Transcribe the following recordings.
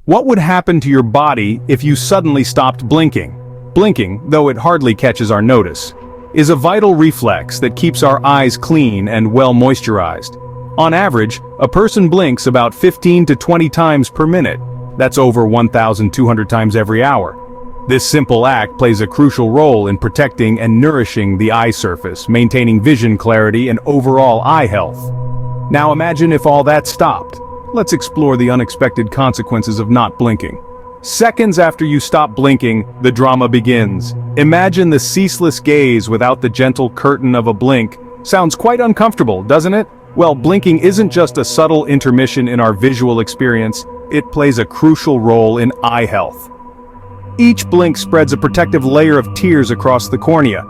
What would happen to your body if you suddenly stopped blinking? Blinking, though it hardly catches our notice, is a vital reflex that keeps our eyes clean and well moisturized. On average, a person blinks about 15 to 20 times per minute. That's over 1,200 times every hour. This simple act plays a crucial role in protecting and nourishing the eye surface, maintaining vision clarity and overall eye health. Now imagine if all that stopped. Let's explore the unexpected consequences of not blinking. Seconds after you stop blinking, the drama begins. Imagine the ceaseless gaze without the gentle curtain of a blink. Sounds quite uncomfortable, doesn't it? Well, blinking isn't just a subtle intermission in our visual experience, it plays a crucial role in eye health. Each blink spreads a protective layer of tears across the cornea,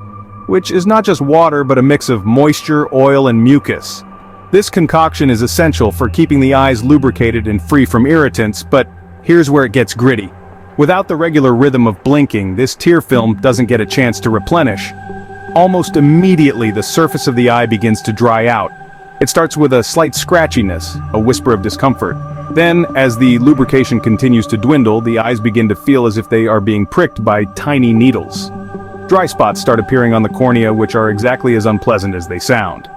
which is not just water but a mix of moisture, oil, and mucus. This concoction is essential for keeping the eyes lubricated and free from irritants, but here's where it gets gritty. Without the regular rhythm of blinking, this tear film doesn't get a chance to replenish. Almost immediately, the surface of the eye begins to dry out. It starts with a slight scratchiness, a whisper of discomfort. Then, as the lubrication continues to dwindle, the eyes begin to feel as if they are being pricked by tiny needles. Dry spots start appearing on the cornea, which are exactly as unpleasant as they sound.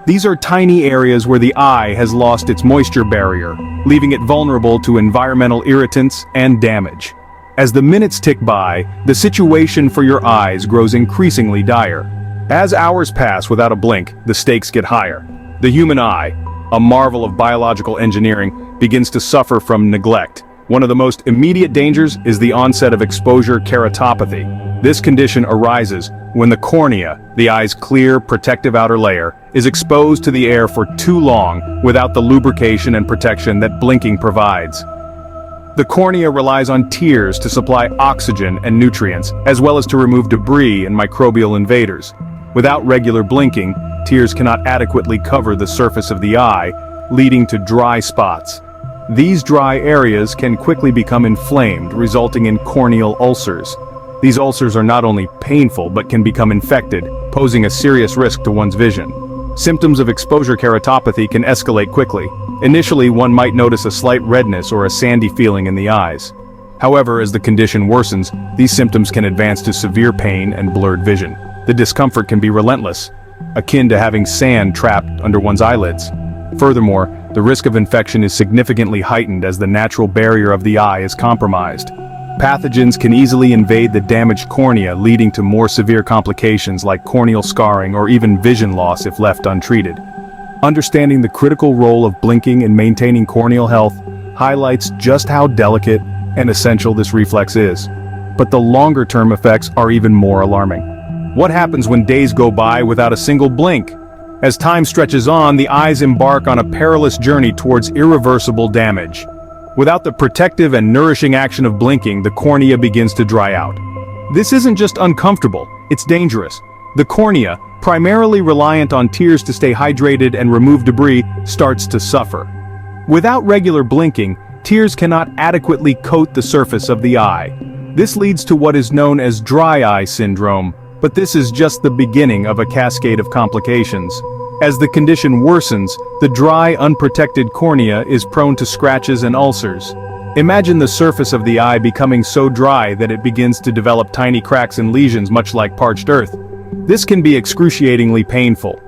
These are tiny areas where the eye has lost its moisture barrier, leaving it vulnerable to environmental irritants and damage. As the minutes tick by, the situation for your eyes grows increasingly dire. As hours pass without a blink, the stakes get higher. The human eye, a marvel of biological engineering, begins to suffer from neglect. One of the most immediate dangers is the onset of exposure keratopathy. This condition arises when the cornea, the eye's clear, protective outer layer, is exposed to the air for too long without the lubrication and protection that blinking provides. The cornea relies on tears to supply oxygen and nutrients, as well as to remove debris and microbial invaders. Without regular blinking, tears cannot adequately cover the surface of the eye, leading to dry spots. These dry areas can quickly become inflamed, resulting in corneal ulcers. These ulcers are not only painful but can become infected, posing a serious risk to one's vision. Symptoms of exposure keratopathy can escalate quickly. Initially, one might notice a slight redness or a sandy feeling in the eyes. However, as the condition worsens, these symptoms can advance to severe pain and blurred vision. The discomfort can be relentless, akin to having sand trapped under one's eyelids. Furthermore, the risk of infection is significantly heightened as the natural barrier of the eye is compromised. Pathogens can easily invade the damaged cornea, leading to more severe complications like corneal scarring or even vision loss if left untreated. Understanding the critical role of blinking in maintaining corneal health highlights just how delicate and essential this reflex is. But the longer-term effects are even more alarming. What happens when days go by without a single blink? As time stretches on, the eyes embark on a perilous journey towards irreversible damage. Without the protective and nourishing action of blinking, the cornea begins to dry out. This isn't just uncomfortable, it's dangerous. The cornea, primarily reliant on tears to stay hydrated and remove debris, starts to suffer. Without regular blinking, tears cannot adequately coat the surface of the eye. This leads to what is known as dry eye syndrome, but this is just the beginning of a cascade of complications. As the condition worsens, the dry, unprotected cornea is prone to scratches and ulcers. Imagine the surface of the eye becoming so dry that it begins to develop tiny cracks and lesions much like parched earth. This can be excruciatingly painful.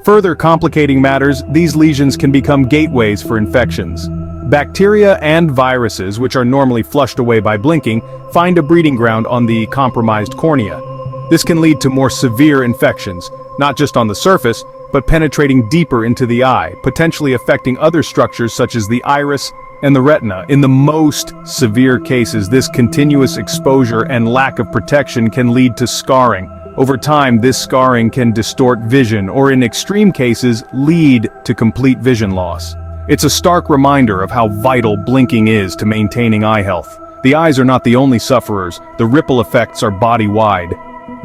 Further complicating matters, these lesions can become gateways for infections. Bacteria and viruses, which are normally flushed away by blinking, find a breeding ground on the compromised cornea. This can lead to more severe infections, not just on the surface, but penetrating deeper into the eye, potentially affecting other structures such as the iris and the retina. In the most severe cases, this continuous exposure and lack of protection can lead to scarring. Over time, this scarring can distort vision or, in extreme cases, lead to complete vision loss. It's a stark reminder of how vital blinking is to maintaining eye health. The eyes are not the only sufferers, the ripple effects are body-wide.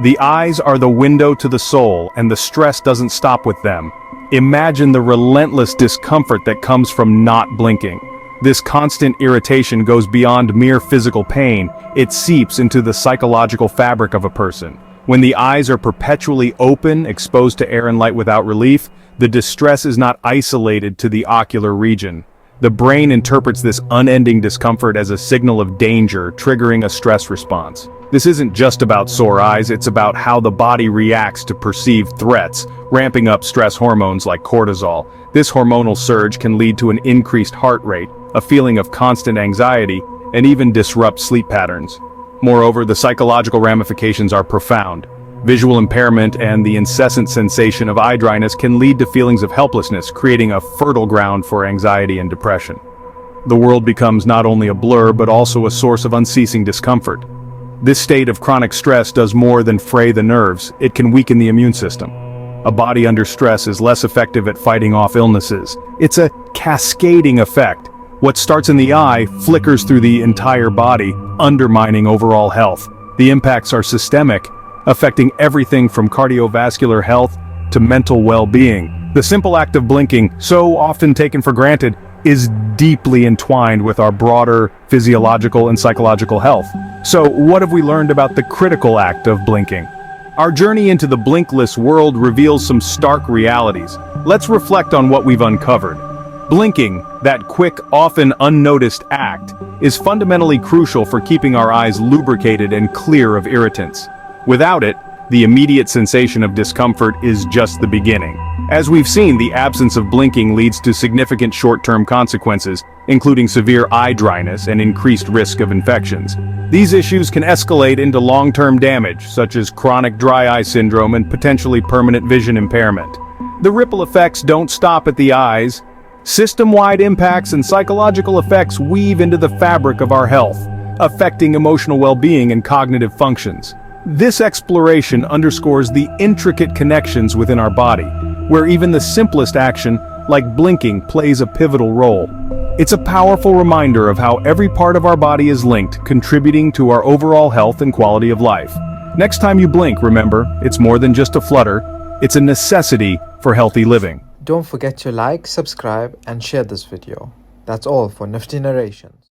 The eyes are the window to the soul, and the stress doesn't stop with them. Imagine the relentless discomfort that comes from not blinking. This constant irritation goes beyond mere physical pain, it seeps into the psychological fabric of a person. When the eyes are perpetually open, exposed to air and light without relief, the distress is not isolated to the ocular region. The brain interprets this unending discomfort as a signal of danger, triggering a stress response. This isn't just about sore eyes, it's about how the body reacts to perceived threats, ramping up stress hormones like cortisol. This hormonal surge can lead to an increased heart rate, a feeling of constant anxiety, and even disrupt sleep patterns. Moreover, the psychological ramifications are profound. Visual impairment and the incessant sensation of eye dryness can lead to feelings of helplessness, creating a fertile ground for anxiety and depression. The world becomes not only a blur but also a source of unceasing discomfort. This state of chronic stress does more than fray the nerves, it can weaken the immune system. A body under stress is less effective at fighting off illnesses. It's a cascading effect. What starts in the eye flickers through the entire body, undermining overall health. The impacts are systemic, affecting everything from cardiovascular health to mental well-being. The simple act of blinking, so often taken for granted, is deeply entwined with our broader physiological and psychological health. So, what have we learned about the critical act of blinking? Our journey into the blinkless world reveals some stark realities. Let's reflect on what we've uncovered. Blinking, that quick, often unnoticed act, is fundamentally crucial for keeping our eyes lubricated and clear of irritants. Without it, the immediate sensation of discomfort is just the beginning. As we've seen, the absence of blinking leads to significant short-term consequences, including severe eye dryness and increased risk of infections. These issues can escalate into long-term damage, such as chronic dry eye syndrome and potentially permanent vision impairment. The ripple effects don't stop at the eyes. System-wide impacts and psychological effects weave into the fabric of our health, affecting emotional well-being and cognitive functions. This exploration underscores the intricate connections within our body, where even the simplest action, like blinking, plays a pivotal role. It's a powerful reminder of how every part of our body is linked, contributing to our overall health and quality of life. Next time you blink, remember, it's more than just a flutter, it's a necessity for healthy living. Don't forget to like, subscribe and share this video. That's all for Nifty Narrations.